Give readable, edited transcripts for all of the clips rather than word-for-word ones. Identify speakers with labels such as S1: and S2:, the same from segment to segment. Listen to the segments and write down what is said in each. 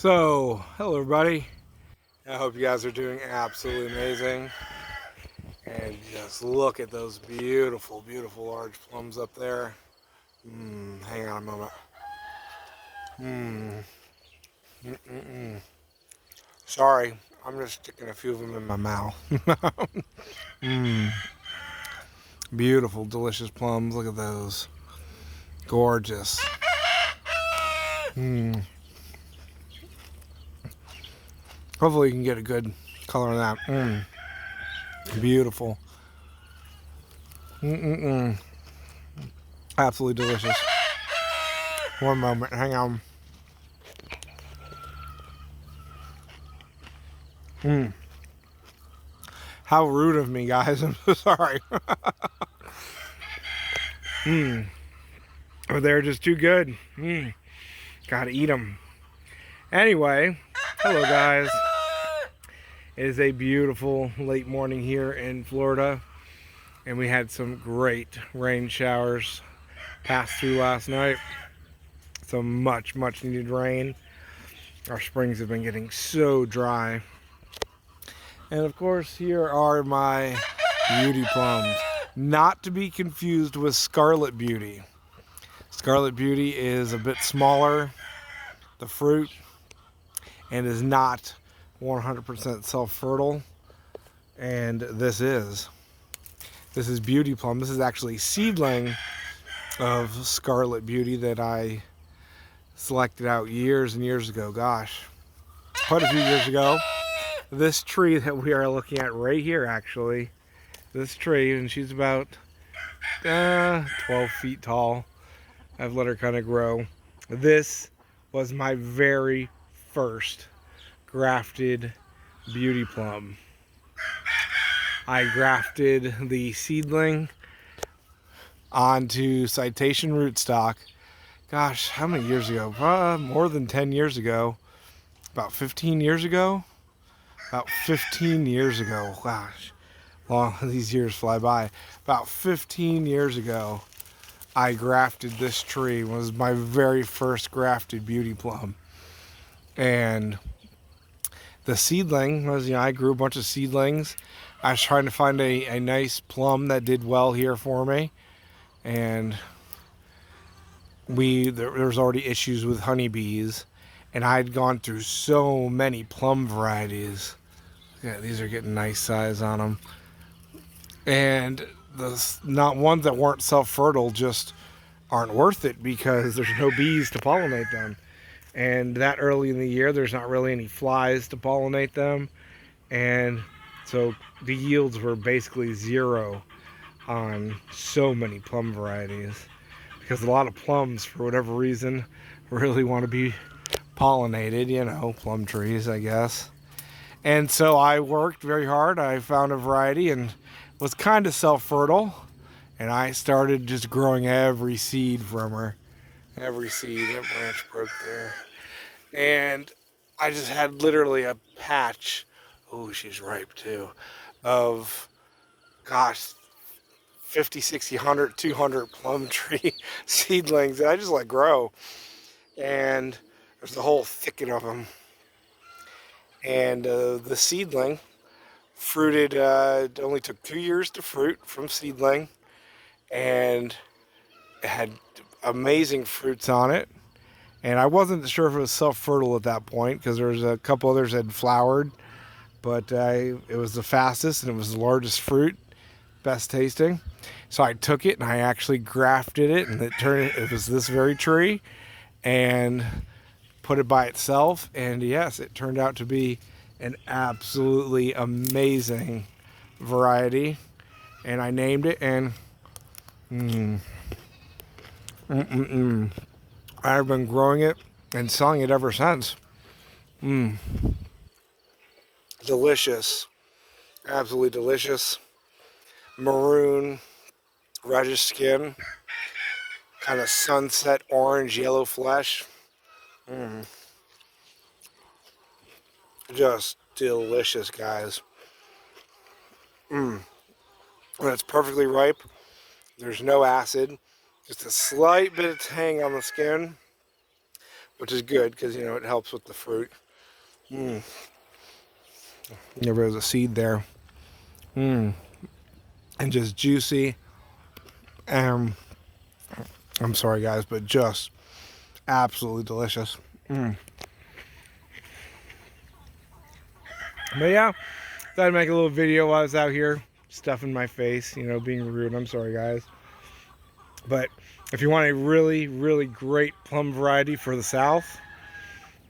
S1: So, hello everybody. I hope you guys are doing absolutely amazing. And just look at those beautiful, beautiful large plums up there. Hang on a moment. Sorry, I'm just sticking a few of them in my mouth. Beautiful, delicious plums. Look at those. Gorgeous. Hopefully you can get a good color on that. Beautiful. Absolutely delicious. One moment, hang on. How rude of me, guys. I'm so sorry. But they're just too good. Gotta eat them. Anyway, hello guys. It is a beautiful late morning here in Florida, and we had some great rain showers pass through last night. Some much needed rain. Our springs have been getting so dry. And of course, here are my beauty plums. Not to be confused with Scarlet Beauty. Scarlet Beauty is a bit smaller, the fruit, and is not 100% self-fertile. And this is Beauty Plum. This is actually seedling of Scarlet Beauty that I selected out years and years ago. Gosh, quite a few years ago. This tree that we are looking at right here, actually, this tree, and she's about 12 feet tall. I've let her kind of grow. This was my very first grafted beauty plum. I grafted the seedling onto citation rootstock. Gosh, how many years ago? More than 10 years ago. About 15 years ago? About 15 years ago. Gosh, long these years fly by. About 15 years ago, I grafted this tree. It was my very first grafted beauty plum. And the seedling was, I grew a bunch of seedlings. I was trying to find a nice plum that did well here for me. And there was already issues with honeybees. And I'd gone through so many plum varieties. Yeah, these are getting nice size on them. And not ones that weren't self-fertile just aren't worth it because there's no bees to pollinate them. And that early in the year, there's not really any flies to pollinate them. And so the yields were basically zero on so many plum varieties. Because a lot of plums, for whatever reason, really want to be pollinated, plum trees, I guess. And so I worked very hard. I found a variety and was kind of self-fertile. And I started just growing every seed from her. Every seed. That branch broke there. And I just had literally a patch. Oh, she's ripe too. Of, gosh, 50, 60, 100, 200 plum tree seedlings that I just let grow. And there's a whole thicket of them. And the seedling fruited, it only took 2 years to fruit from seedling. And it had amazing fruits on it. And I wasn't sure if it was self-fertile at that point because there was a couple others that had flowered. But it was the fastest and it was the largest fruit, best tasting. So I took it and I actually grafted it, and it was this very tree, and put it by itself. And yes, it turned out to be an absolutely amazing variety. And I named it, and I've been growing it and selling it ever since. Delicious. Absolutely delicious. Maroon, reddish skin. Kind of sunset orange, yellow flesh. Just delicious, guys. When it's perfectly ripe, there's no acid. Just a slight bit of tang on the skin. which is good because, you know, it helps with the fruit. There was a seed there. And just juicy. I'm sorry, guys, but just absolutely delicious. But yeah, thought I'd make a little video while I was out here stuffing my face, you know, being rude. I'm sorry, guys. But if you want a really, really great plum variety for the South,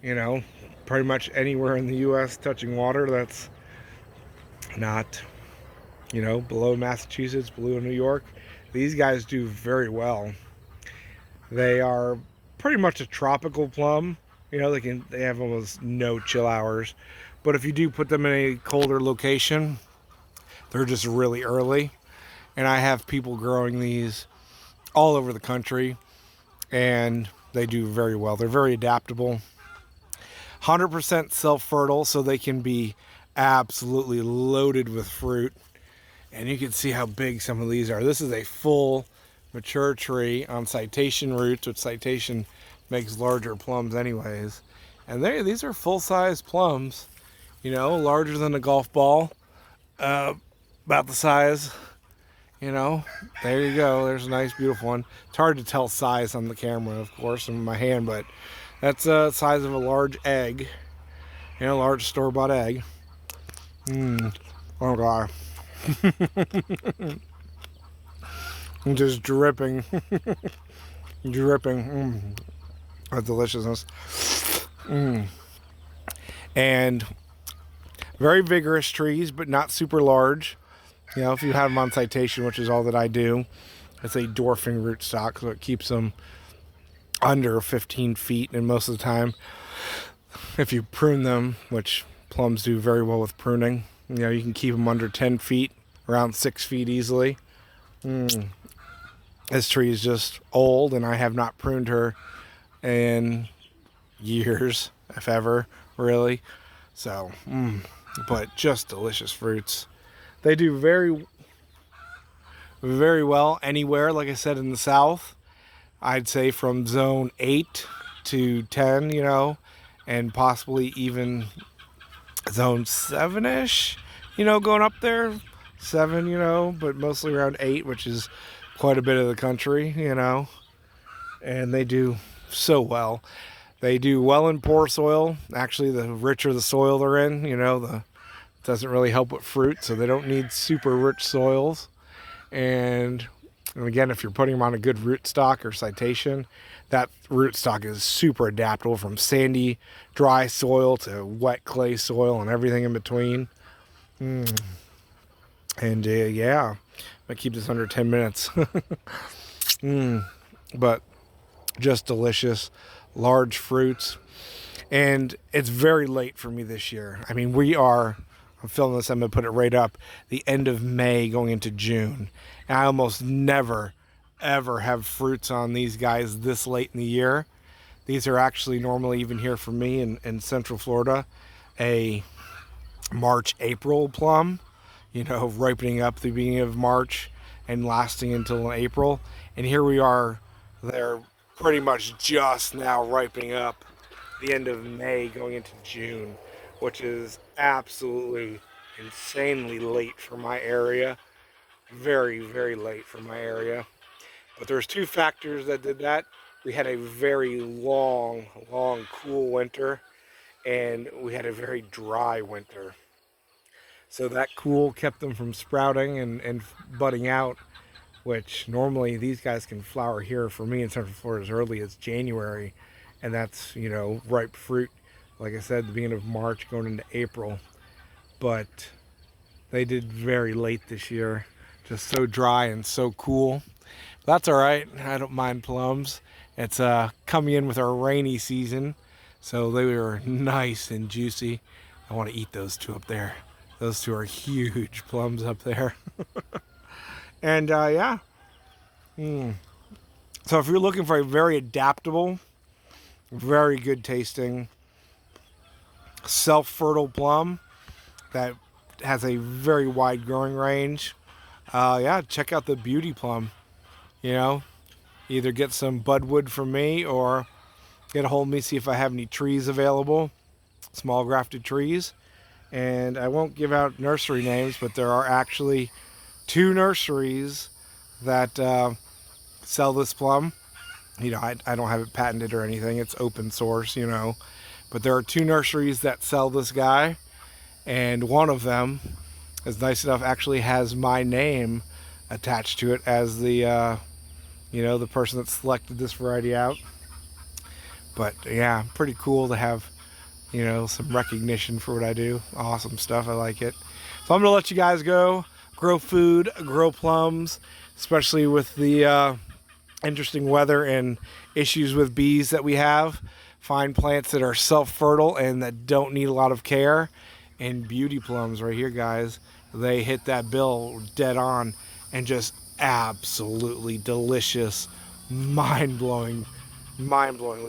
S1: you know, pretty much anywhere in the U.S. touching water that's not, you know, below Massachusetts, below New York, these guys do very well. They are pretty much a tropical plum. You know, they have almost no chill hours. But if you do put them in a colder location, they're just really early. And I have people growing these all over the country, and they do very well. They're very adaptable. 100% self-fertile, so they can be absolutely loaded with fruit. And you can see how big some of these are. This is a full mature tree on citation roots, which citation makes larger plums anyways. And these are full-size plums, you know, larger than a golf ball, about the size, you know. There you go. There's a nice, beautiful one. It's hard to tell size on the camera, of course, in my hand, but that's the size of a large egg, you know, large store-bought egg. Oh, God. I'm just dripping. Dripping with deliciousness. And very vigorous trees, but not super large. You know, if you have them on citation, which is all that I do, it's a dwarfing rootstock, so it keeps them under 15 feet. And most of the time, if you prune them, which plums do very well with pruning, you know, you can keep them under 10 feet, around 6 feet easily. This tree is just old, and I have not pruned her in years, if ever, really. So, but just delicious fruits. They do very, very well anywhere, like I said, in the South. I'd say from zone 8 to 10, you know, and possibly even zone 7-ish, you know, going up there. 7, you know, but mostly around 8, which is quite a bit of the country, you know. And they do so well. They do well in poor soil. Actually, the richer the soil they're in, you know, it doesn't really help with fruit, so they don't need super rich soils. And again, if you're putting them on a good rootstock or citation, that rootstock is super adaptable from sandy, dry soil to wet clay soil and everything in between. And yeah, I'm gonna keep this under 10 minutes. But just delicious, large fruits. And it's very late for me this year. I mean, I'm filming this, I'm gonna put it right up, the end of May going into June. And I almost never, ever have fruits on these guys this late in the year. These are actually normally, even here for me in Central Florida, a March, April plum. You know, ripening up the beginning of March and lasting until April. And here we are, they're pretty much just now ripening up the end of May going into June, which is absolutely insanely late for my area. Very, very late for my area. But there's 2 factors that did that. We had a very long, cool winter, and we had a very dry winter. So that cool kept them from sprouting and budding out, which normally these guys can flower here for me in Central Florida as early as January. And that's, you know, ripe fruit, like I said, the beginning of March going into April. But they did very late this year, just so dry and so cool. That's all right. I don't mind plums. It's coming in with our rainy season, so they were nice and juicy. I want to eat those 2 up there. Those 2 are huge plums up there. And yeah. So if you're looking for a very adaptable, very good tasting, self-fertile plum that has a very wide growing range, yeah, check out the beauty plum. You know, either get some budwood from me, or get a hold of me, see if I have any trees available, small grafted trees. And I won't give out nursery names, but there are actually 2 nurseries that sell this plum. You know, I don't have it patented or anything. It's open source, you know. But there are 2 nurseries that sell this guy. And one of them is nice enough, actually has my name attached to it as the, you know, the person that selected this variety out. But yeah, pretty cool to have, you know, some recognition for what I do. Awesome stuff. I like it. So I'm going to let you guys go. Grow food, grow plums, especially with the interesting weather and issues with bees that we have. Find plants that are self-fertile and that don't need a lot of care. And beauty plums right here, guys. They hit that bill dead on and just absolutely delicious, mind-blowingly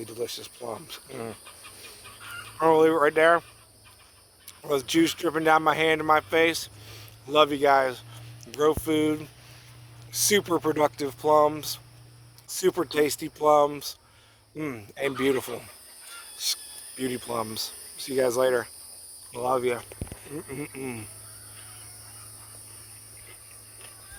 S1: delicious plums. I'll leave it right there. With juice dripping down my hand and my face. Love you guys. Grow food. Super productive plums. Super tasty plums. And beautiful. Beauty plums. See you guys later. Love you.